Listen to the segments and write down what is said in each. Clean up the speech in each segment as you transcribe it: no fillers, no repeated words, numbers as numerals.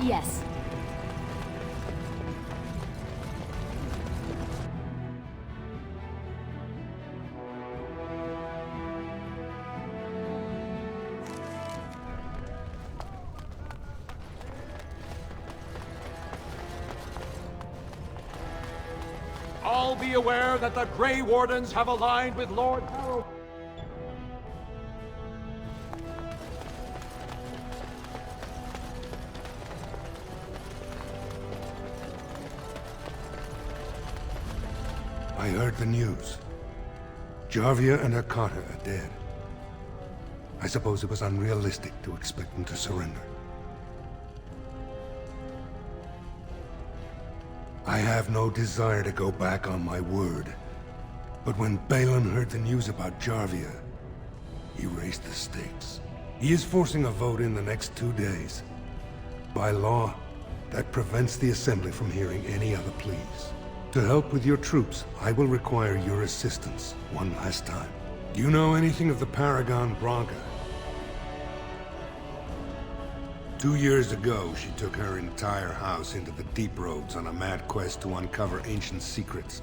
Yes. All be aware that the Grey Wardens have aligned with Lord Harold. I heard the news. Jarvia and Akata are dead. I suppose it was unrealistic to expect them to surrender. I have no desire to go back on my word. But when Balin heard the news about Jarvia, he raised the stakes. He is forcing a vote in the next 2 days. By law, that prevents the Assembly from hearing any other pleas. To help with your troops, I will require your assistance one last time. Do you know anything of the Paragon Branca? 2 years ago, she took her entire house into the deep roads on a mad quest to uncover ancient secrets.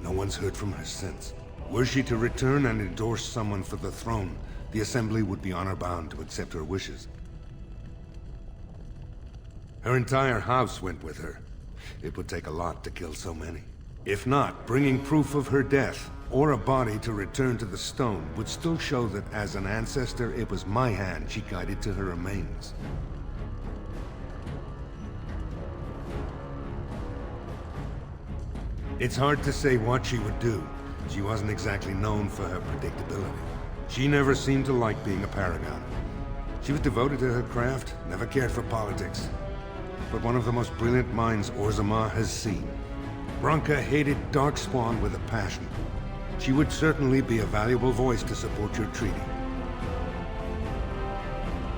No one's heard from her since. Were she to return and endorse someone for the throne, the Assembly would be honor-bound to accept her wishes. Her entire house went with her. It would take a lot to kill so many. If not, bringing proof of her death, or a body to return to the stone, would still show that as an ancestor, it was my hand she guided to her remains. It's hard to say what she would do. She wasn't exactly known for her predictability. She never seemed to like being a paragon. She was devoted to her craft, never cared for politics. But one of the most brilliant minds Orzammar has seen. Branca hated Darkspawn with a passion. She would certainly be a valuable voice to support your treaty.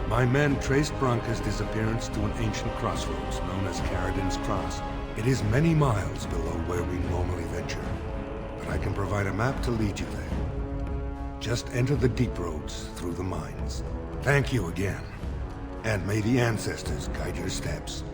My men traced Branca's disappearance to an ancient crossroads known as Caradin's Cross. It is many miles below where we normally venture, but I can provide a map to lead you there. Just enter the deep roads through the mines. Thank you again, and may the ancestors guide your steps.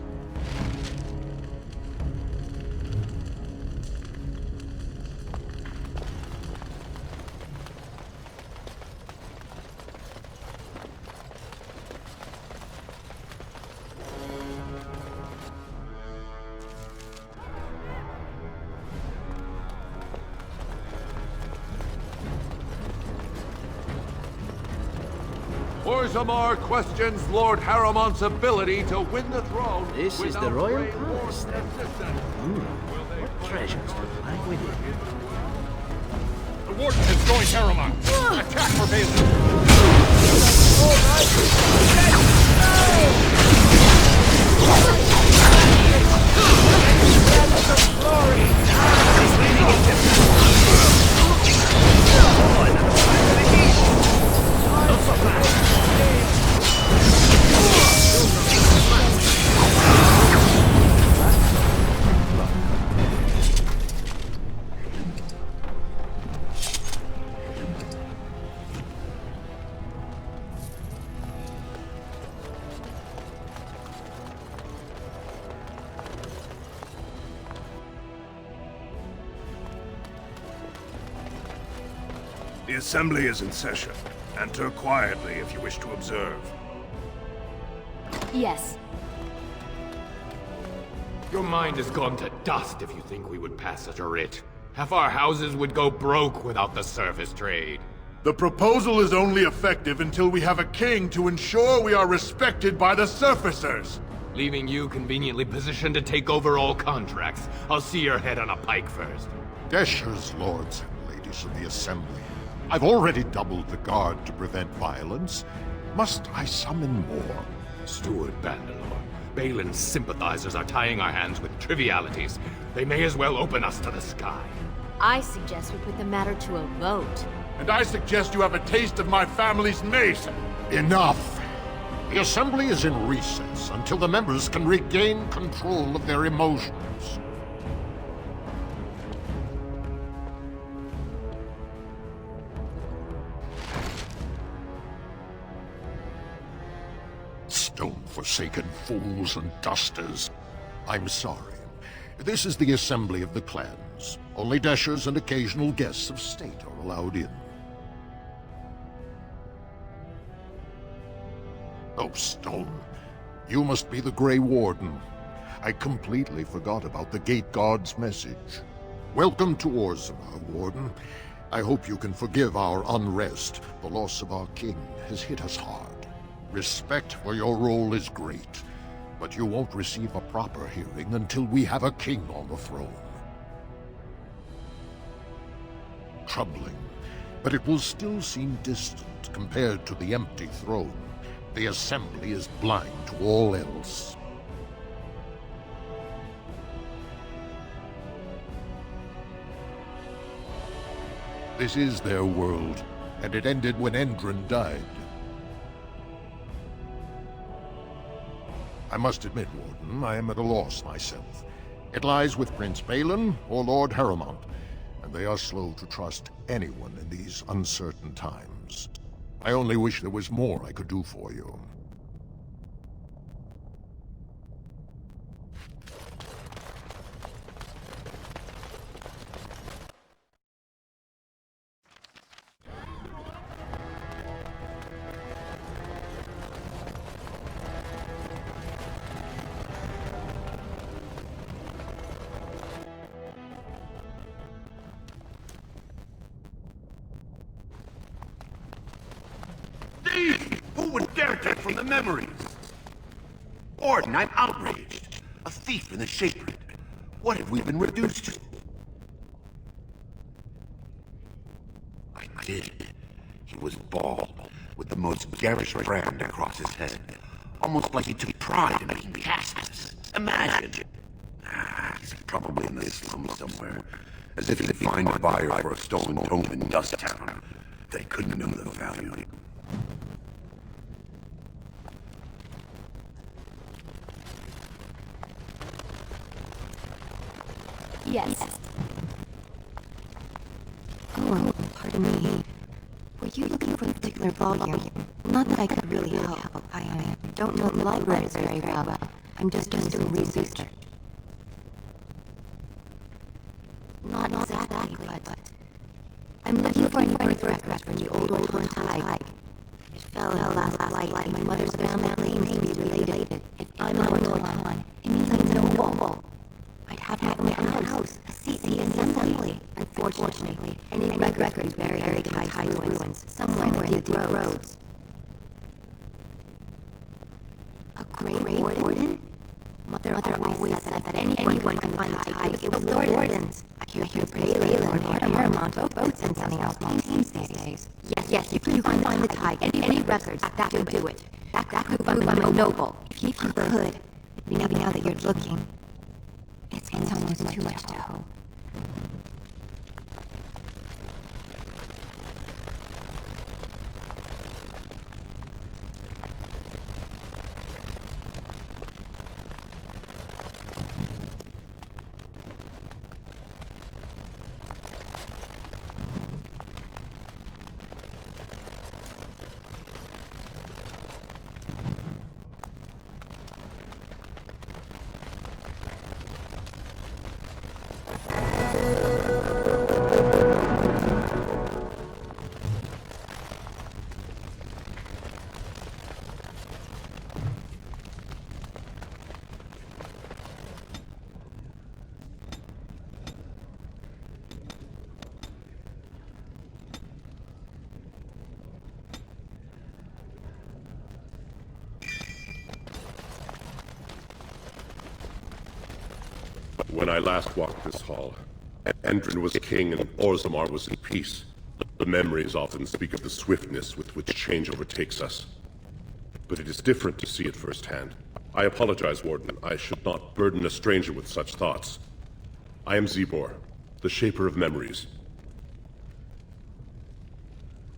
Orzammar questions Lord Haramont's ability to win the throne. This is the without royal Grey palace, Warden then. assistance. What treasures to lie within? The Warden has joined Haramont. Attack for Balin. The Assembly is in session. Enter quietly if you wish to observe. Yes. Your mind has gone to dust if you think we would pass such a writ. Half our houses would go broke without the service trade. The proposal is only effective until we have a king to ensure we are respected by the surfacers. Leaving you conveniently positioned to take over all contracts. I'll see your head on a pike first. Desher's lords and ladies of the Assembly. I've already doubled the guard to prevent violence. Must I summon more? Steward Bandalore, Balin's sympathizers are tying our hands with trivialities. They may as well open us to the sky. I suggest we put the matter to a vote. And I suggest you have a taste of my family's mace. Enough! The Assembly is in recess until the members can regain control of their emotions. stone-forsaken fools and dusters. I'm sorry. This is the assembly of the clans. Only dashers and occasional guests of state are allowed in. Oh, Stone. You must be the Grey Warden. I completely forgot about the Gate Guard's message. Welcome to Orzammar, Warden. I hope you can forgive our unrest. The loss of our king has hit us hard. Respect for your role is great, but you won't receive a proper hearing until we have a king on the throne. Troubling, but it will still seem distant compared to the empty throne. The Assembly is blind to all else. This is their world, and it ended when Endrin died. I must admit, Warden, I am at a loss myself. It lies with Prince Balin or Lord Harrowmont, and they are slow to trust anyone in these uncertain times. I only wish there was more I could do for you. Who would dare take from the memories? Orden, I'm outraged. A thief in the Shaper. What have we been reduced to? I did. He was bald, with the most garish brand across his head. Almost like he took pride in being castless. Imagine. He's probably in the slums somewhere. As if he'd find a buyer for a stolen tome in Dust Town. They couldn't know the value. Yes. Oh, pardon me. Were you looking for a particular volume? Not that I could really help. I don't know the libraries very well. I'm just doing research. Not exactly, but I'm looking for any birth records from the old Tide. It fell last night. My mother's family claims to be related. If I'm going on, it means I'm noble. I'd have to have my own house, a seat in the assembly. Unfortunately, any records buried high ruins, somewhere in the deep roads. A Grey Warden? Mother always said that anyone can find the tide. It was Lord Warden's. I hear Balin or Harrowmont both send something else these days. Yes, if you can find the tide, any records, that would do it. That could prove I'm a noble. If you could, maybe now that you're looking, it's almost too much to hope. When I last walked this hall, Endrin was king and Orzammar was in peace. The memories often speak of the swiftness with which change overtakes us. But it is different to see it firsthand. I apologize, Warden. I should not burden a stranger with such thoughts. I am Zebor, the Shaper of Memories.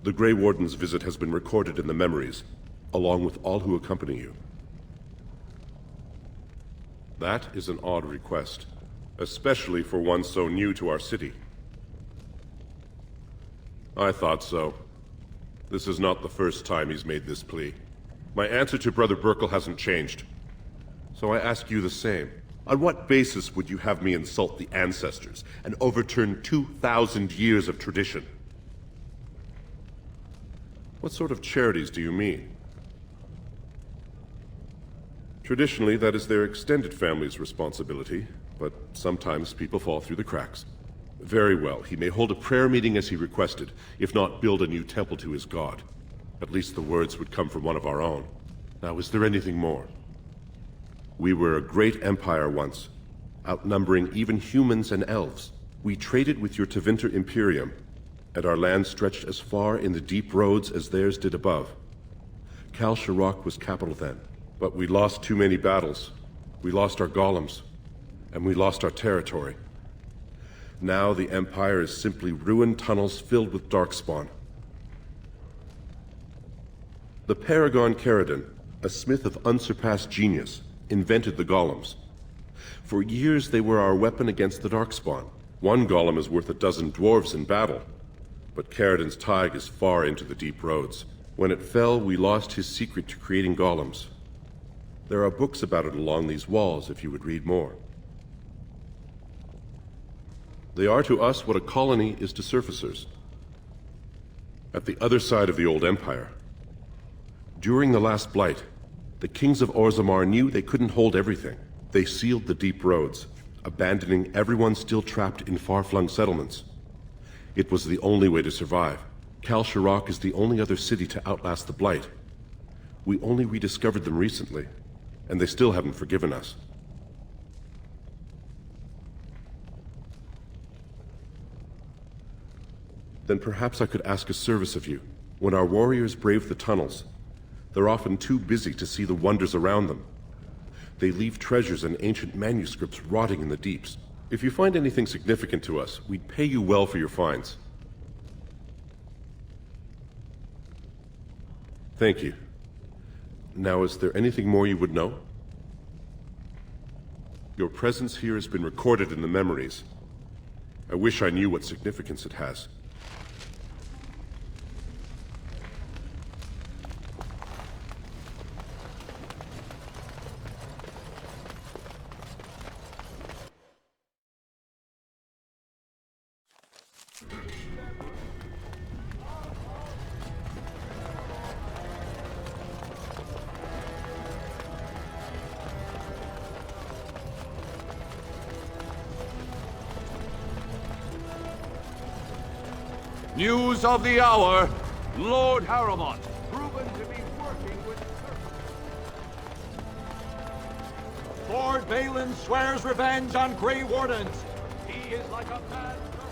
The Grey Warden's visit has been recorded in the memories, along with all who accompany you. That is an odd request, especially for one so new to our city. I thought so. This is not the first time he's made this plea. My answer to Brother Burkle hasn't changed. So I ask you the same. On what basis would you have me insult the ancestors and overturn 2,000 years of tradition? What sort of charities do you mean? Traditionally, that is their extended family's responsibility, but sometimes people fall through the cracks. Very well, he may hold a prayer meeting as he requested, if not build a new temple to his god. At least the words would come from one of our own. Now, is there anything more? We were a great empire once, outnumbering even humans and elves. We traded with your Tevinter Imperium, and our land stretched as far in the deep roads as theirs did above. Kal Sharok was capital then, but we lost too many battles. We lost our golems, and we lost our territory. Now the Empire is simply ruined tunnels filled with darkspawn. The Paragon Caridin, a smith of unsurpassed genius, invented the golems. For years they were our weapon against the darkspawn. One golem is worth a dozen dwarves in battle. But Caridin's tide is far into the deep roads. When it fell, we lost his secret to creating golems. There are books about it along these walls if you would read more. They are to us what a colony is to surfacers. At the other side of the old empire, during the last blight, the kings of Orzammar knew they couldn't hold everything. They sealed the deep roads, abandoning everyone still trapped in far-flung settlements. It was the only way to survive. Kal Sharok is the only other city to outlast the blight. We only rediscovered them recently, and they still haven't forgiven us. Then perhaps I could ask a service of you. When our warriors brave the tunnels, they're often too busy to see the wonders around them. They leave treasures and ancient manuscripts rotting in the deeps. If you find anything significant to us, we'd pay you well for your finds. Thank you. Now, is there anything more you would know? Your presence here has been recorded in the memories. I wish I knew what significance it has. News of the hour. Lord Harrowmont, proven to be working with the Lord Balin swears revenge on Grey Wardens. He is like a mad serpent.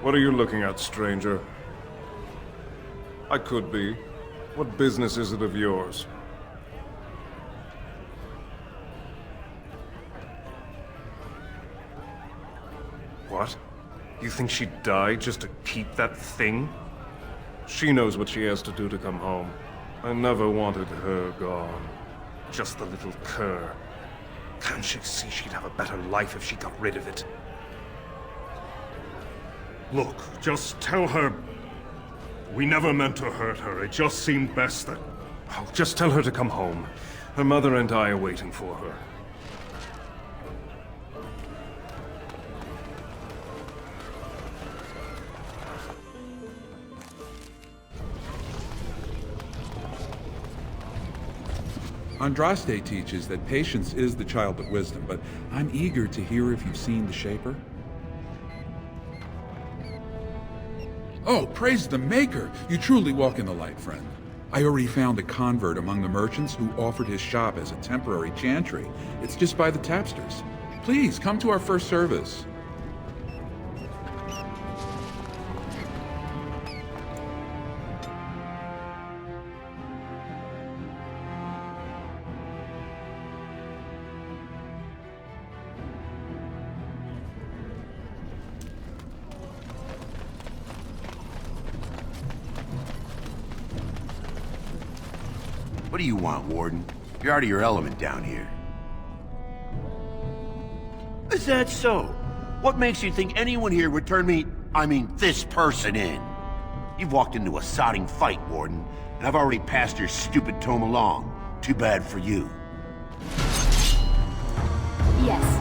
What are you looking at, stranger? I could be. What business is it of yours? What? You think she'd die just to keep that thing? She knows what she has to do to come home. I never wanted her gone. Just the little cur. Can't she see she'd have a better life if she got rid of it? Look, just tell her... We never meant to hurt her. It just seemed best that... Oh, just tell her to come home. Her mother and I are waiting for her. Andraste teaches that patience is the child of wisdom, but I'm eager to hear if you've seen the Shaper. Oh, praise the Maker! You truly walk in the light, friend. I already found a convert among the merchants who offered his shop as a temporary chantry. It's just by the tapsters. Please, come to our first service. What do you want, Warden? You're out of your element down here. Is that so? What makes you think anyone here would turn me, this person in? You've walked into a sodding fight, Warden, and I've already passed your stupid tome along. Too bad for you. Yes.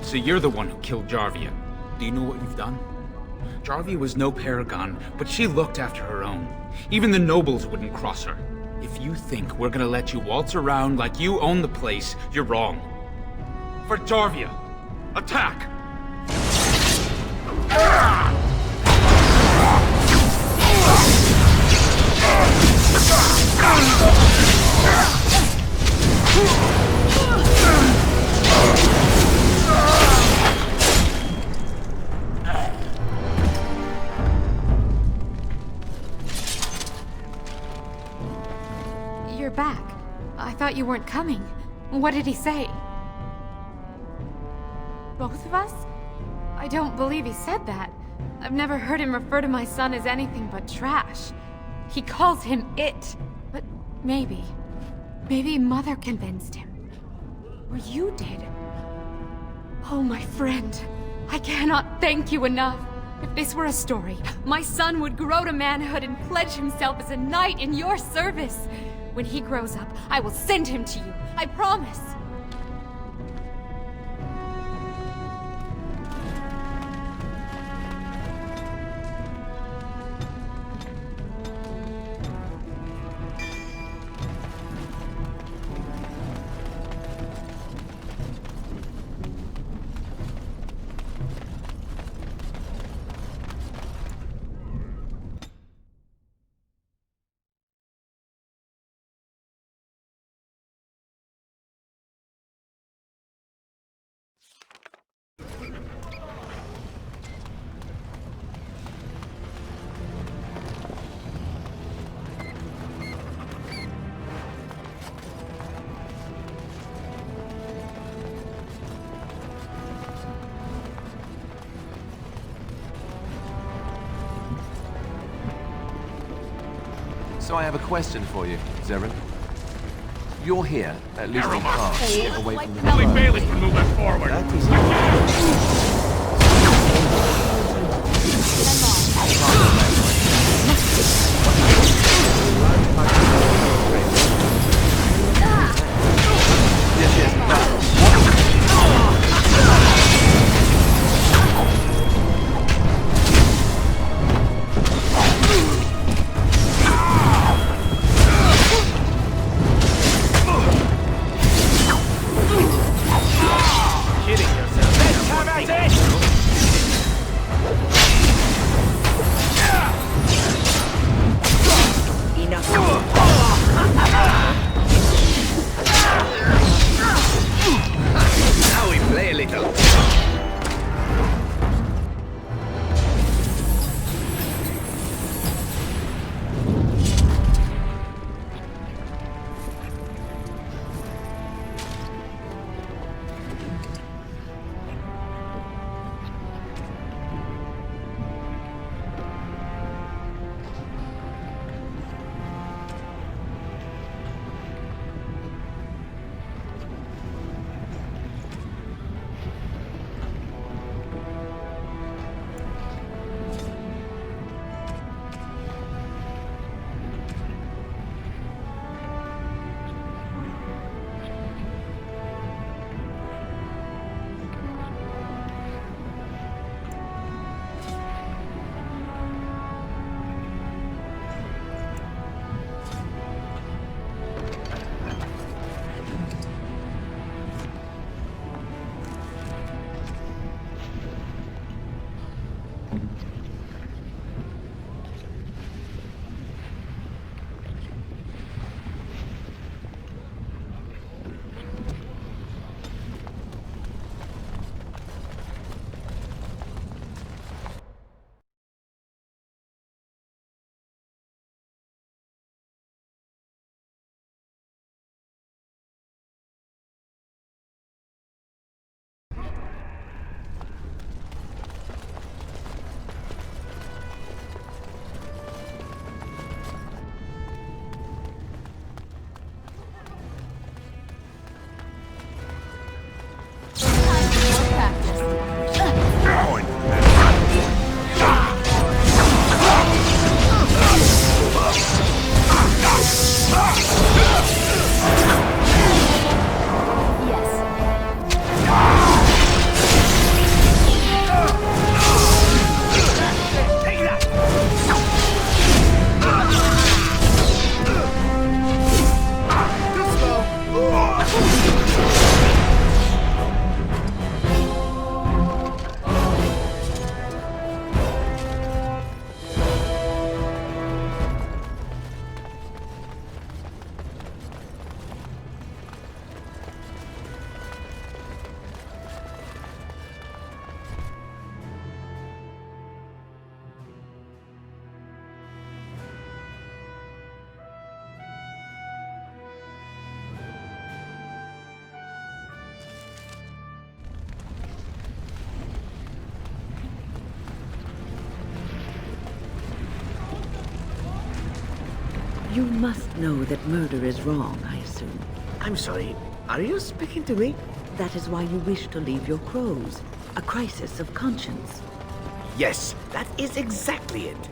So you're the one who killed Jarvia. Do you know what you've done? Jarvia was no paragon, but she looked after her own. Even the nobles wouldn't cross her. If you think we're gonna let you waltz around like you own the place, you're wrong. For Jarvia, attack! You're back. I thought you weren't coming. What did he say? Both of us? I don't believe he said that. I've never heard him refer to my son as anything but trash. He calls him it. But maybe Mother convinced him. Or you did. Oh, my friend. I cannot thank you enough. If this were a story, my son would grow to manhood and pledge himself as a knight in your service. When he grows up, I will send him to you. I promise. So I have a question for you, Zeren. You're here, at least in part, to get away from the Only Bailey can move us forward. You must know that murder is wrong, I assume. I'm sorry, are you speaking to me? That is why you wish to leave your crows. A crisis of conscience. Yes, that is exactly it.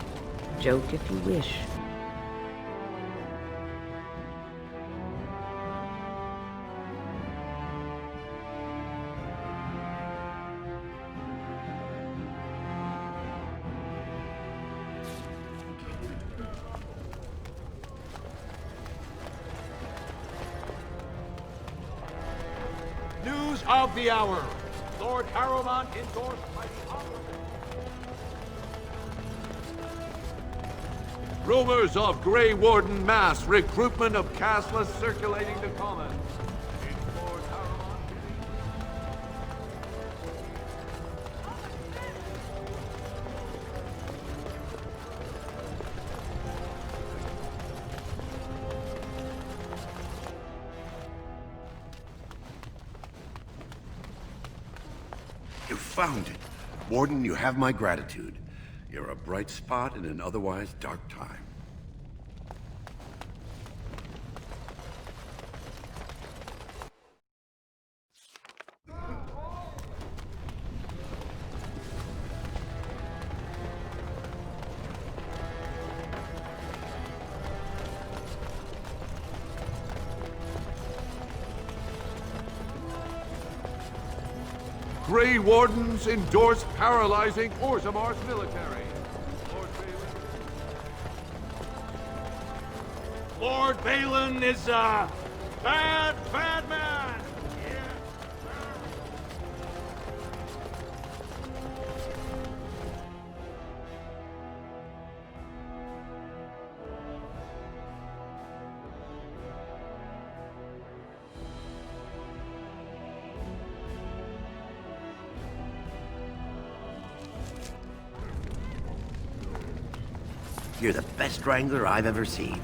Joke if you wish. News of the hour. Lord Harrowmont endorsed by the Honorable. Rumors of Grey Warden mass recruitment of castless circulating the commons. You found it. Warden, you have my gratitude. You're a bright spot in an otherwise dark time. Grey Wardens endorse paralyzing Orzamar's military. Lord Balin is a bad, bad man! You're the best wrangler I've ever seen.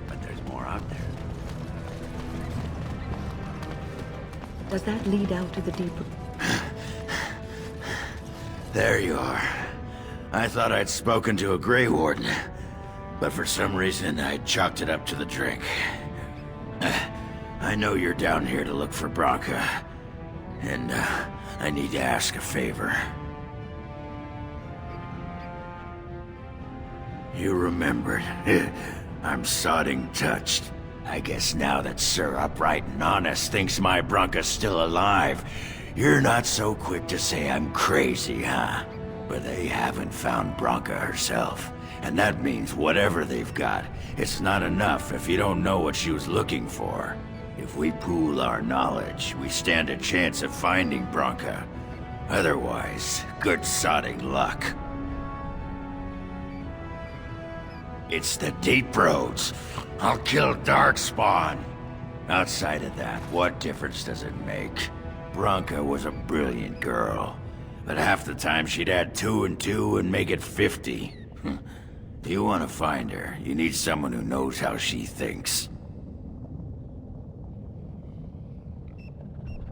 But there's more out there. Does that lead out to the deeper... There you are. I thought I'd spoken to a Grey Warden, but for some reason I chalked it up to the drink. I know you're down here to look for Branka, and I need to ask a favor. You remembered. I'm sodding touched. I guess now that Sir Upright and Honest thinks my Branka's still alive, you're not so quick to say I'm crazy, huh? But they haven't found Branka herself. And that means whatever they've got, it's not enough if you don't know what she was looking for. If we pool our knowledge, we stand a chance of finding Branka. Otherwise, good sodding luck. It's the deep roads. I'll kill Darkspawn. Outside of that, what difference does it make? Branka was a brilliant girl, but half the time she'd add 2 and 2 and make it 50. If you want to find her, you need someone who knows how she thinks.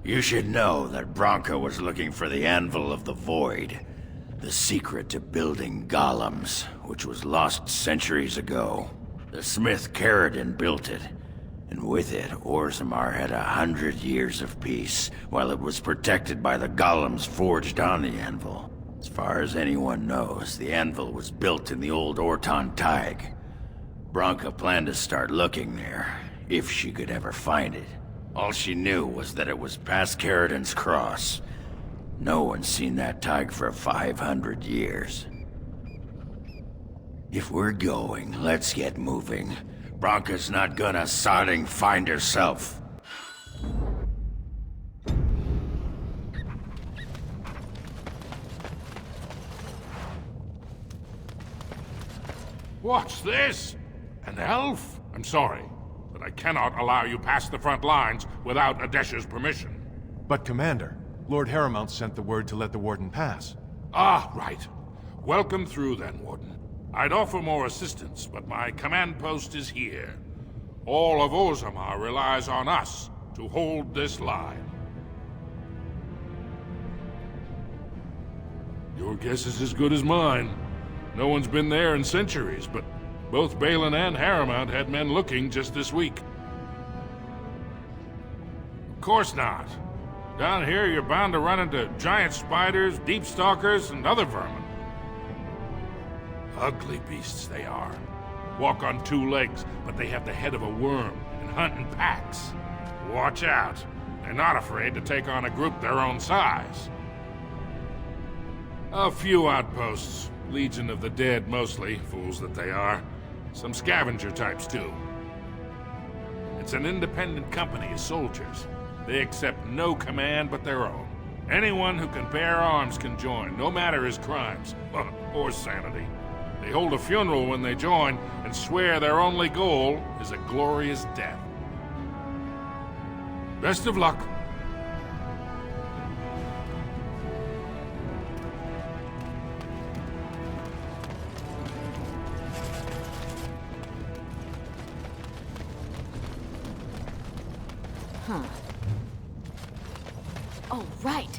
You should know that Branka was looking for the Anvil of the Void, the secret to building golems, which was lost centuries ago. The smith Caradon built it, and with it, Orzammar had 100 years of peace, while it was protected by the golems forged on the anvil. As far as anyone knows, the anvil was built in the old Orton Tig. Branka planned to start looking there, if she could ever find it. All she knew was that it was past Caradon's cross. No one's seen that Tig for 500 years. If we're going, let's get moving. Branka's not gonna sodding find herself. What's this? An elf? I'm sorry, but I cannot allow you past the front lines without Adesh's permission. But Commander, Lord Harrowmont sent the word to let the Warden pass. Ah, right. Welcome through then, Warden. I'd offer more assistance, but my command post is here. All of Orzammar relies on us to hold this line. Your guess is as good as mine. No one's been there in centuries, but Both Balin and Harrowmount had men looking just this week. Of course not. Down here, you're bound to run into giant spiders, deep stalkers, and other vermin. Ugly beasts they are. Walk on two legs, but they have the head of a worm and hunt in packs. Watch out. They're not afraid to take on a group their own size. A few outposts. Legion of the Dead, mostly. Fools that they are. Some scavenger types, too. It's an independent company of soldiers. They accept no command but their own. Anyone who can bear arms can join, no matter his crimes, or sanity. They hold a funeral when they join, and swear their only goal is a glorious death. Best of luck. Huh. Oh, right.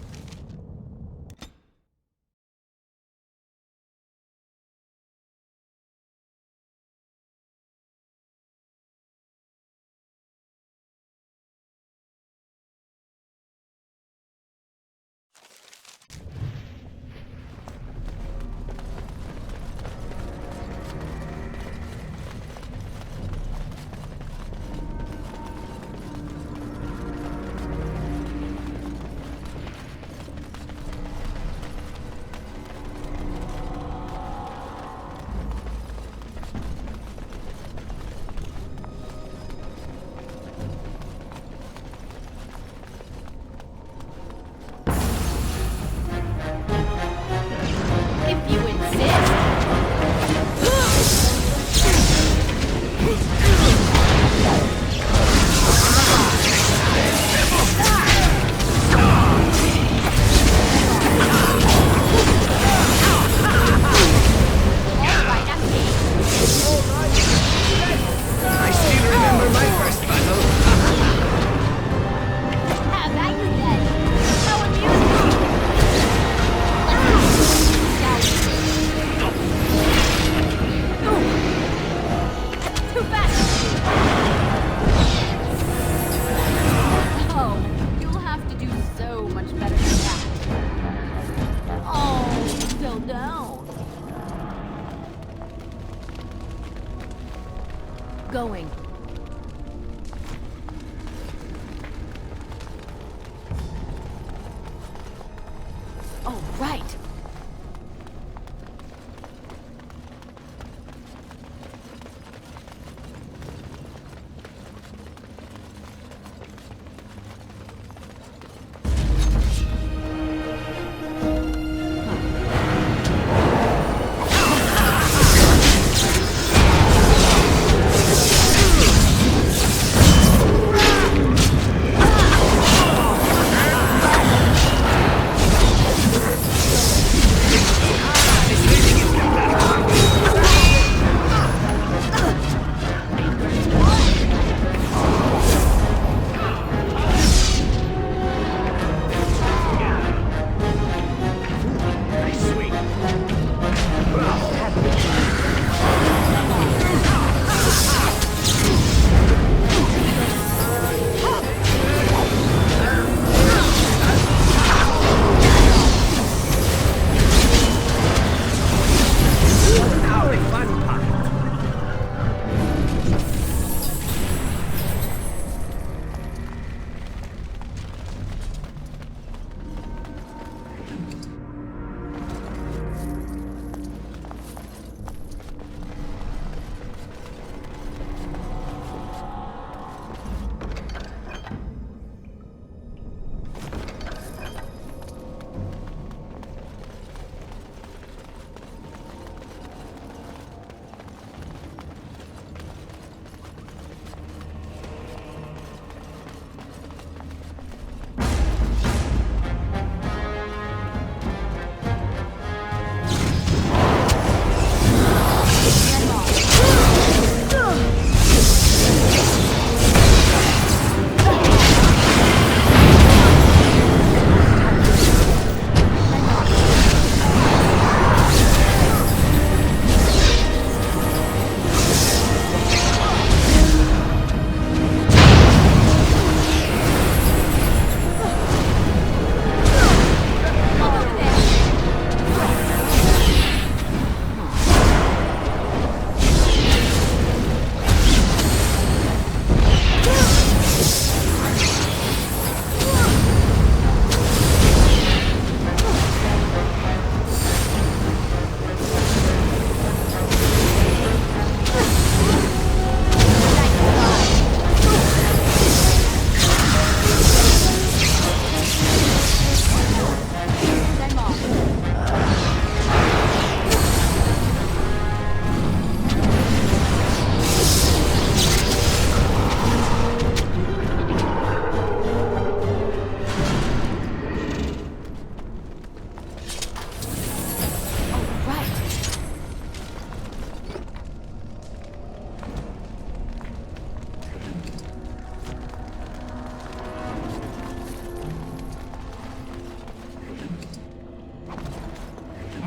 Going. Oh, right.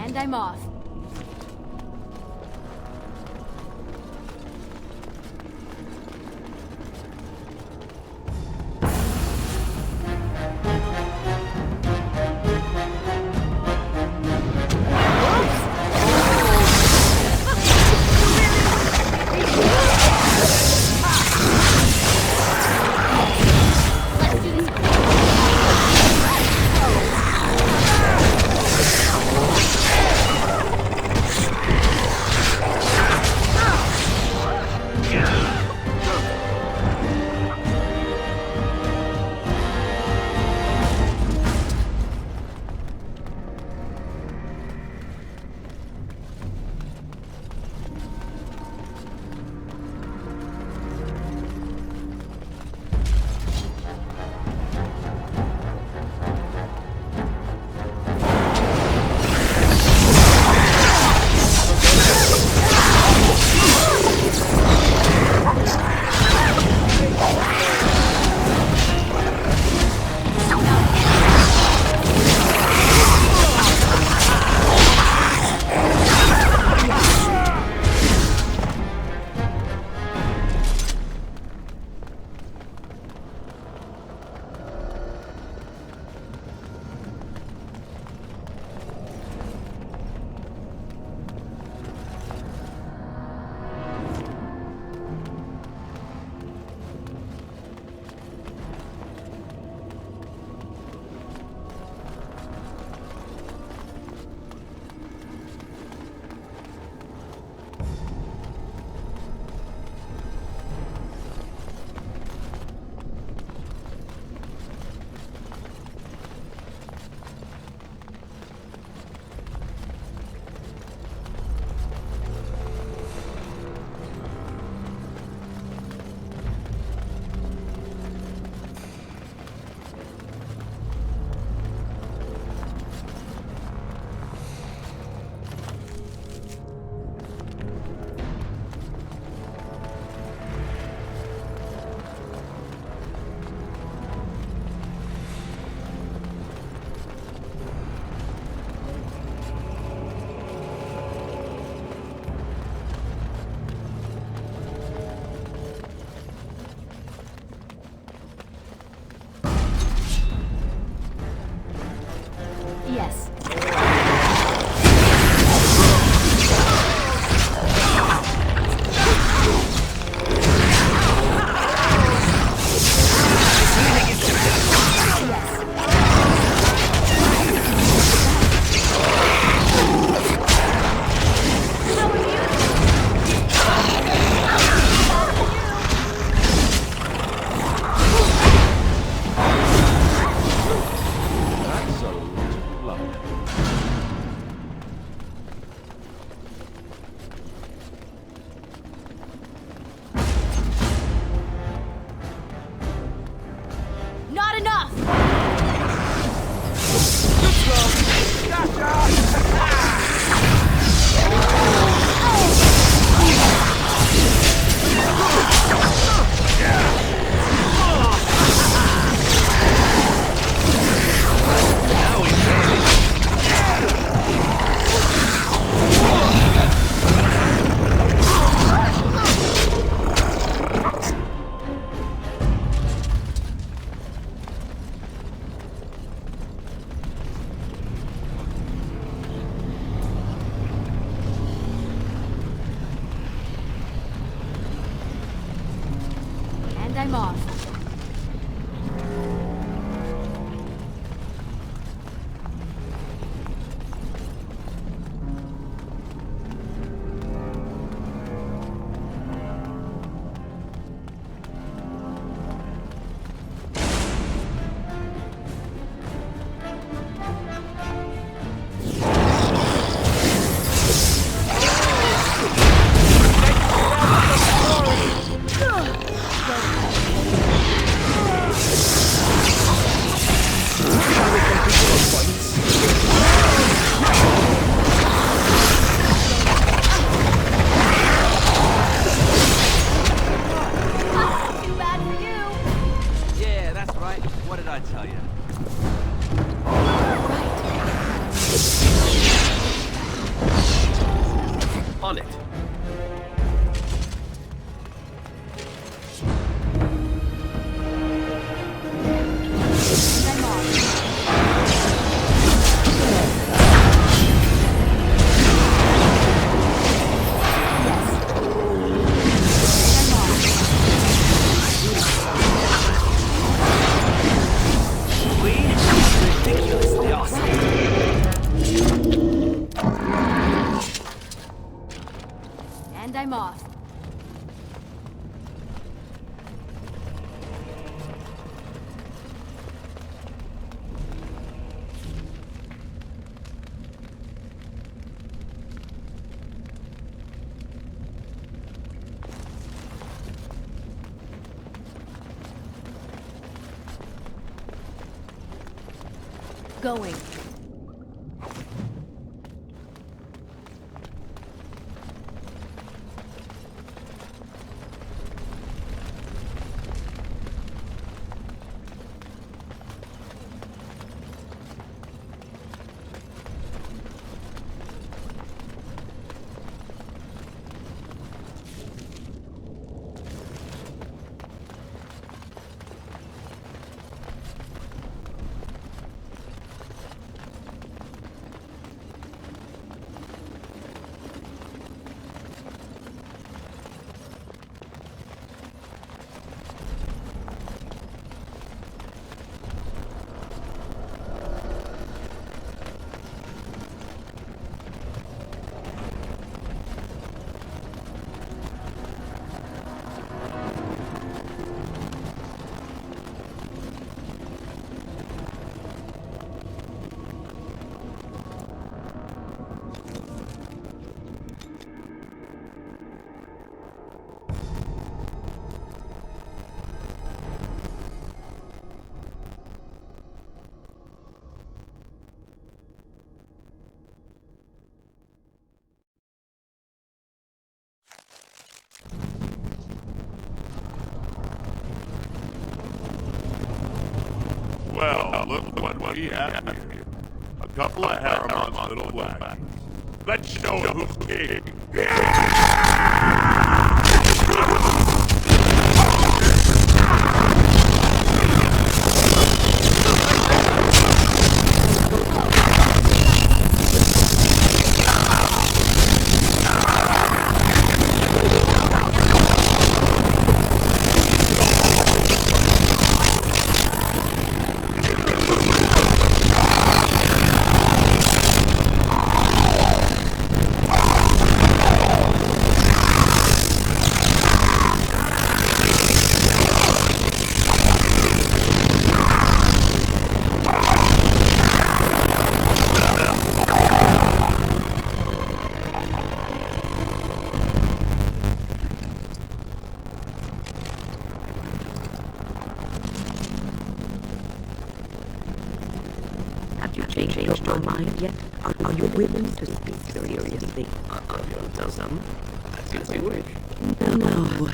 And I'm off. Yes. That's a lot of blood. Going. Well, look what we have here. A couple of Harriman's little wagons. Let's show who's king. Changed your mind yet? Are you willing to speak seriously? Tell some. As you wish. No,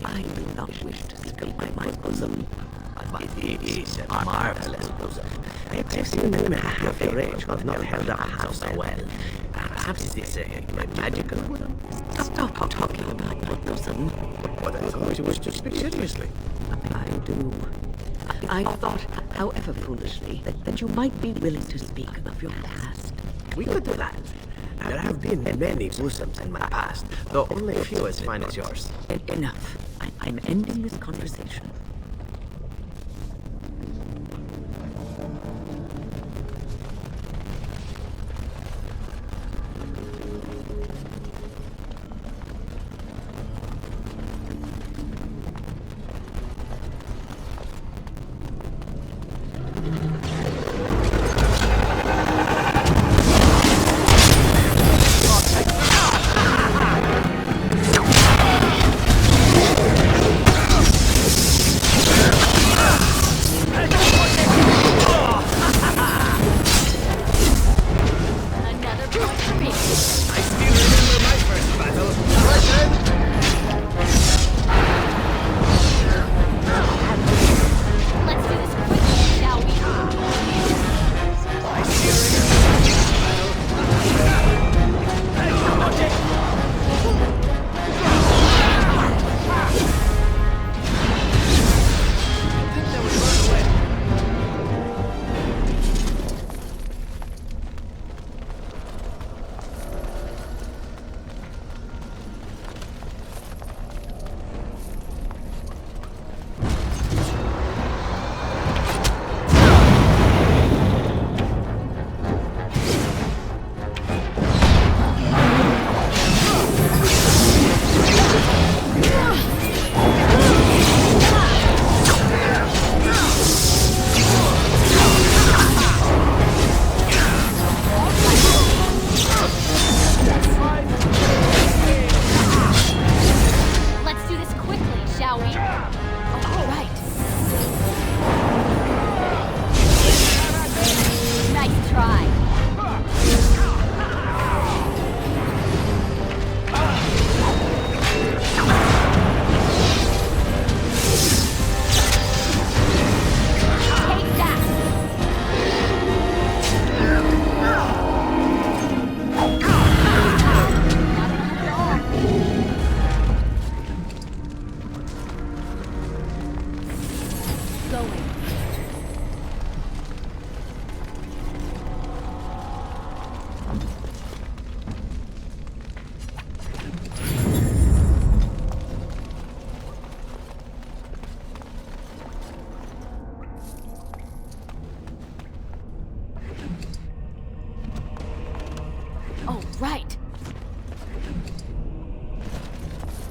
I do not wish to speak of my bosom. It is a marvelous bosom. I've seen men half your age who have not held up half so well. Perhaps it's a magical one. Stop talking about my bosom. But I thought you wish to speak seriously. I do. I thought, however foolishly, that you might be willing to speak of your past. We could do that. There have been many bosoms in my past, though only a few as fine as yours. Enough. I'm ending this conversation.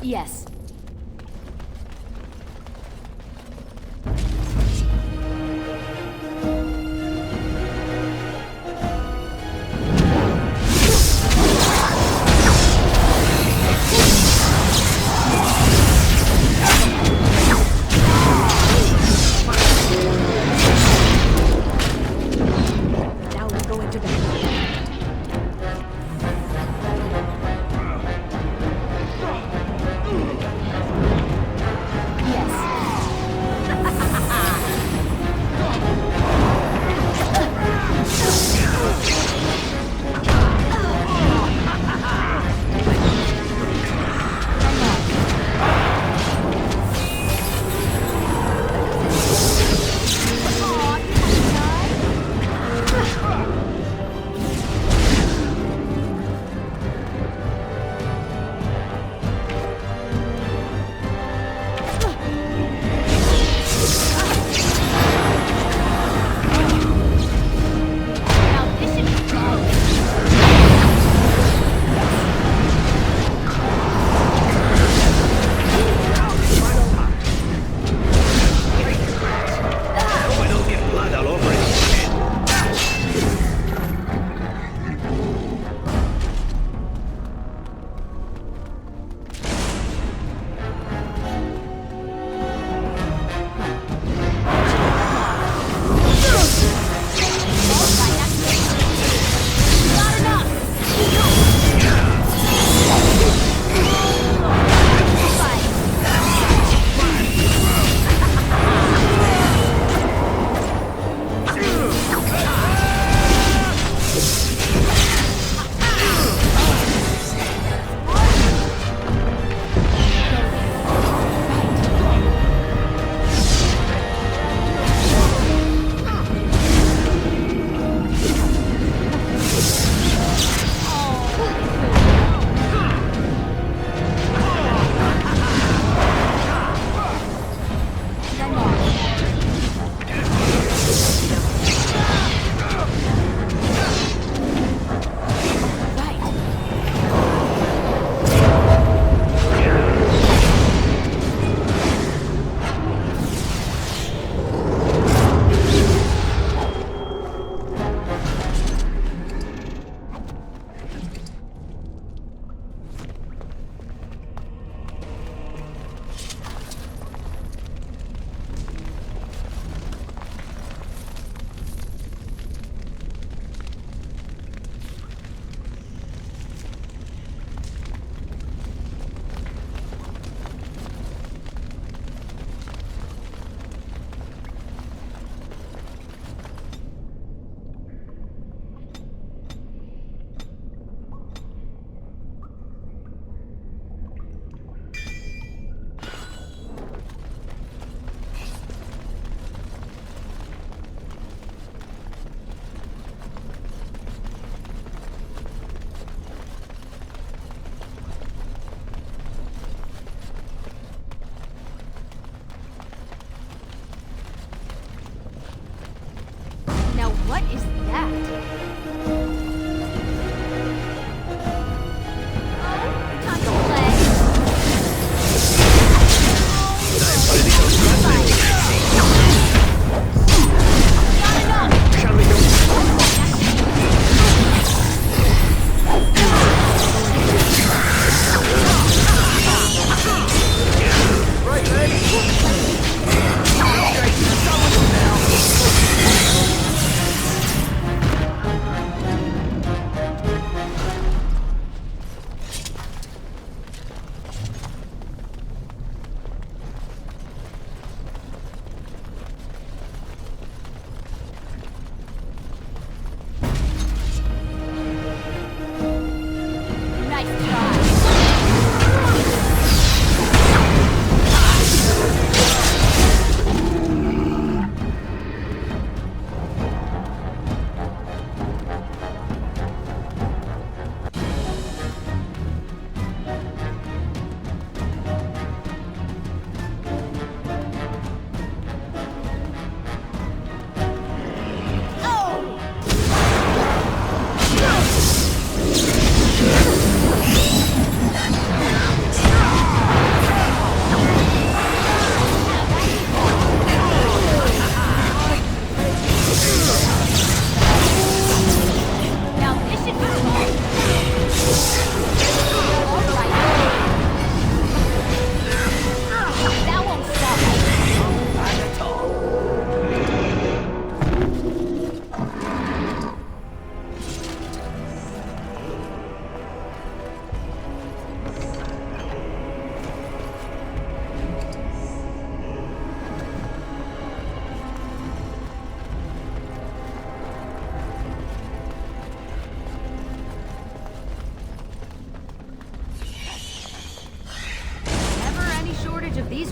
Yes. Now we go into bed.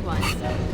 ones.